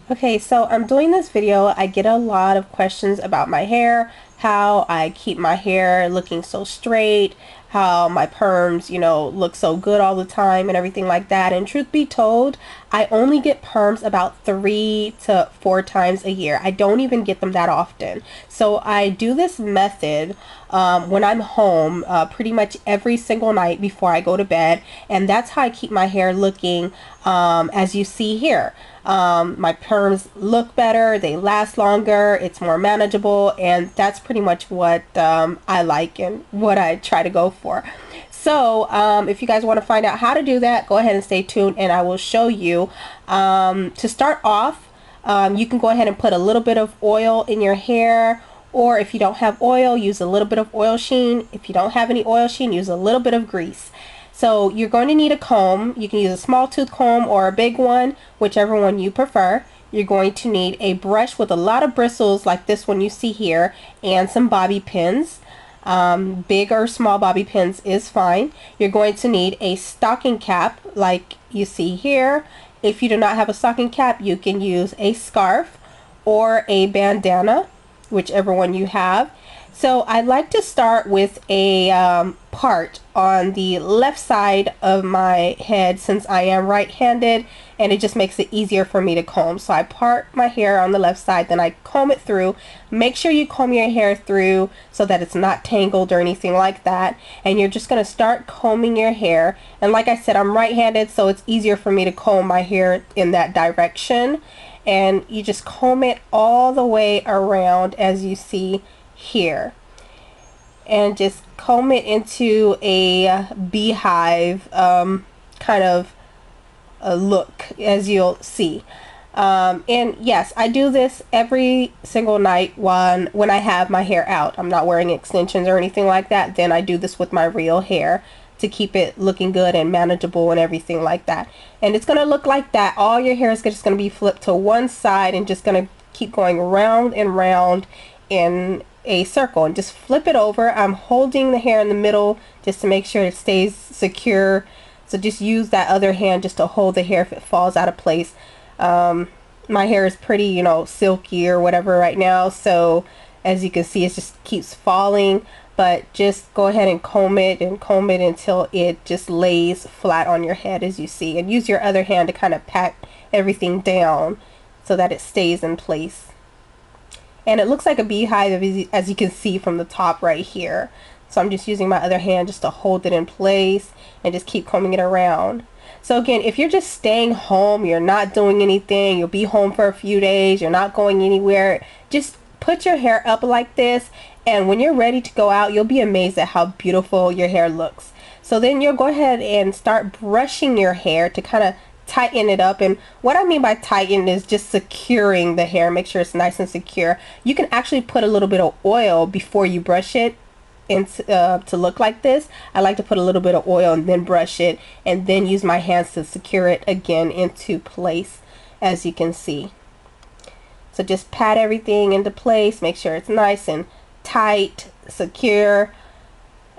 Okay, so I'm doing this video. I get a lot of questions about my hair, how I keep my hair looking so straight, how my perms, look so good all the time and everything like that. And truth be told, I only get perms about 3 to 4 times a year. I don't even get them that often. So I do this method when I'm home pretty much every single night before I go to bed. And that's how I keep my hair looking as you see here. My perms look better, they last longer, it's more manageable, and that's pretty much what I like and what I try to go for. So if you guys want to find out how to do that, go ahead and stay tuned and I will show you. To start off, you can go ahead and put a little bit of oil in your hair, or if you don't have oil, use a little bit of oil sheen. If you don't have any oil sheen, use a little bit of grease. So you're going to need a comb. You can use a small tooth comb or a big one, whichever one you prefer. You're going to need a brush with a lot of bristles like this one you see here, and some bobby pins. Big or small bobby pins is fine. You're going to need a stocking cap like you see here. If you do not have a stocking cap, you can use a scarf or a bandana, whichever one you have. So I like to start with a part on the left side of my head since I am right-handed, and it just makes it easier for me to comb. So I part my hair on the left side, then I comb it through. Make sure you comb your hair through so that it's not tangled or anything like that. And you're just going to start combing your hair. And like I said, I'm right-handed, so it's easier for me to comb my hair in that direction. And you just comb it all the way around as you see here, and just comb it into a beehive kind of a look, as you'll see. And yes, I do this every single night when I have my hair out. I'm not wearing extensions or anything like that. Then I do this with my real hair to keep it looking good and manageable and everything like that. And it's going to look like that. All your hair is just going to be flipped to one side and just going to keep going round and round in a circle, and just flip it over. I'm holding the hair in the middle just to make sure it stays secure. So just use that other hand just to hold the hair if it falls out of place. My hair is pretty, silky or whatever right now, so as you can see, it just keeps falling. But just go ahead and comb it until it just lays flat on your head, as you see, and use your other hand to kind of pat everything down so that it stays in place. And it looks like a beehive, as you can see from the top right here. So I'm just using my other hand just to hold it in place and just keep combing it around. So again, if you're just staying home, you're not doing anything, you'll be home for a few days, you're not going anywhere, just put your hair up like this, and when you're ready to go out, you'll be amazed at how beautiful your hair looks. So then you'll go ahead and start brushing your hair to kind of tighten it up. And what I mean by tighten is just securing the hair. Make sure it's nice and secure. You can actually put a little bit of oil before you brush it to look like this. I like to put a little bit of oil and then brush it, and then use my hands to secure it again into place, as you can see. So just pat everything into place, make sure it's nice and tight, secure,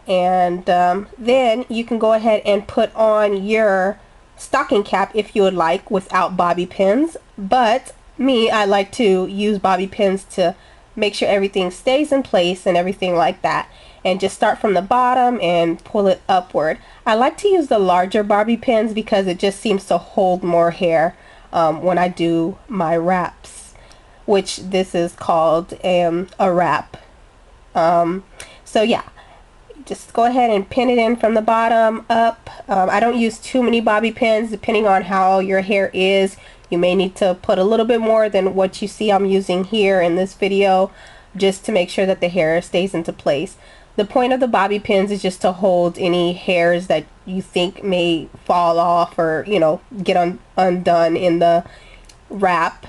and then you can go ahead and put on your stocking cap if you would like without bobby pins. But I like to use bobby pins to make sure everything stays in place and everything like that. And just start from the bottom and pull it upward. I like to use the larger bobby pins because it just seems to hold more hair when I do my wraps, which this is called a wrap. So yeah, just go ahead and pin it in from the bottom up. I don't use too many bobby pins. Depending on how your hair is, you may need to put a little bit more than what you see I'm using here in this video, just to make sure that the hair stays into place. The point of the bobby pins is just to hold any hairs that you think may fall off or get undone in the wrap.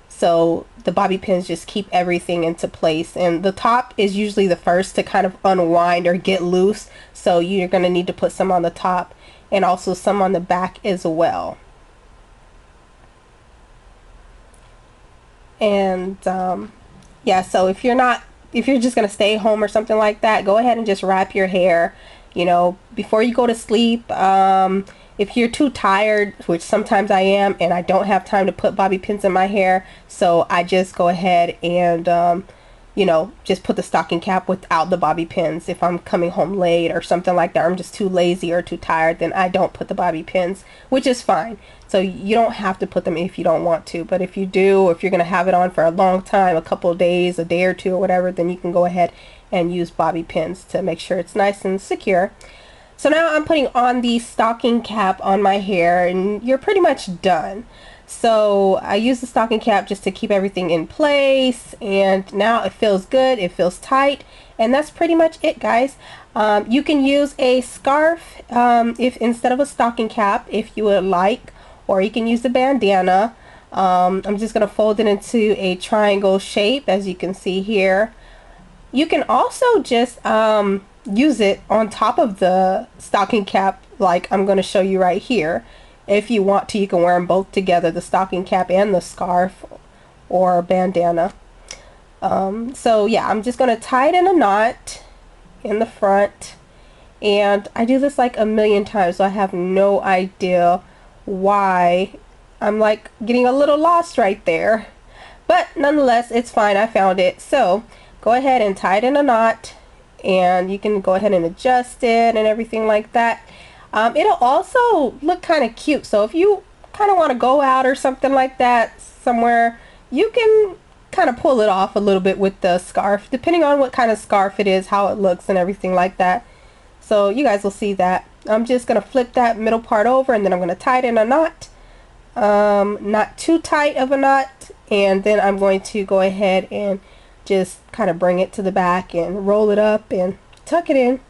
So the bobby pins just keep everything into place, and the top is usually the first to kind of unwind or get loose, so you're going to need to put some on the top and also some on the back as well. And yeah, so if you're just going to stay home or something like that, go ahead and just wrap your hair before you go to sleep. if you're too tired, which sometimes I am, and I don't have time to put bobby pins in my hair, so I just go ahead and you know, just put the stocking cap without the bobby pins. If I'm coming home late or something like that, or I'm just too lazy or too tired, then I don't put the bobby pins, which is fine. So you don't have to put them if you don't want to, but if you do, if you're going to have it on for a long time, a couple of days, a day or two or whatever, then you can go ahead and use bobby pins to make sure it's nice and secure. So now I'm putting on the stocking cap on my hair, and you're pretty much done. So I use the stocking cap just to keep everything in place, and now it feels good, it feels tight, and that's pretty much it, guys. You can use a scarf if instead of a stocking cap if you would like, or you can use the bandana. I'm just going to fold it into a triangle shape, as you can see here. You can also just use it on top of the stocking cap, like I'm going to show you right here. If you want to, you can wear them both together, the stocking cap and the scarf or bandana. So yeah, I'm just going to tie it in a knot in the front, and I do this like a million times, so I have no idea why I'm like getting a little lost right there, but nonetheless it's fine. I found it. So go ahead and tie it in a knot, and you can go ahead and adjust it and everything like that. It'll also look kind of cute, so if you kind of want to go out or something like that somewhere, you can kind of pull it off a little bit with the scarf, depending on what kind of scarf it is, how it looks and everything like that. So you guys will see that. I'm just going to flip that middle part over, and then I'm going to tie it in a knot, not too tight of a knot, and then I'm going to go ahead and just kind of bring it to the back and roll it up and tuck it in.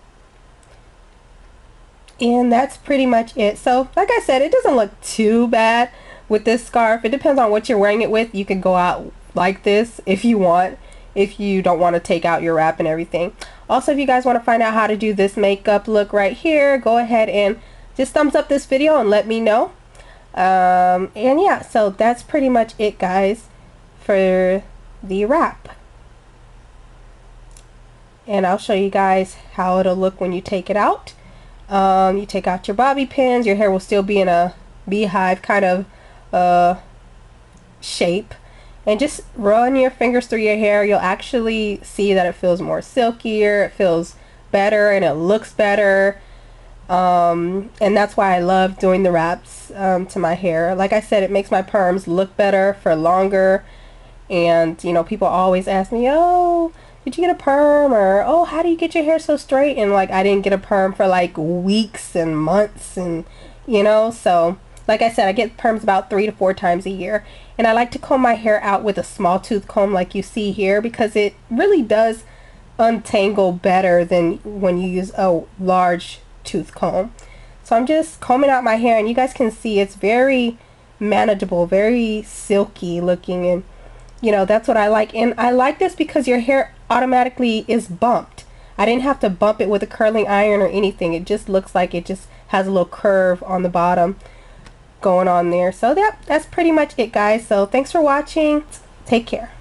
And that's pretty much it. So like I said, it doesn't look too bad with this scarf. It depends on what you're wearing it with. You can go out like this if you want, if you don't want to take out your wrap and everything. Also, if you guys want to find out how to do this makeup look right here, go ahead and just thumbs up this video and let me know. And yeah, so that's pretty much it, guys, for the wrap. And I'll show you guys how it'll look when you take it out. You take out your bobby pins, your hair will still be in a beehive kind of shape, and just run your fingers through your hair. You'll actually see that it feels more silkier, it feels better, and it looks better. And that's why I love doing the wraps to my hair. Like I said, it makes my perms look better for longer. And you know, people always ask me, oh, did you get a perm, or oh, how do you get your hair so straight? And like, I didn't get a perm for like weeks and months, and you know, so like I said, I get perms about 3 to 4 times a year, and I like to comb my hair out with a small tooth comb like you see here, because it really does untangle better than when you use a large tooth comb. So I'm just combing out my hair, and you guys can see it's very manageable, very silky looking, and you know, that's what I like. And I like this because your hair automatically is bumped. I didn't have to bump it with a curling iron or anything. It just looks like it just has a little curve on the bottom going on there. So that's pretty much it, guys. So thanks for watching. Take care.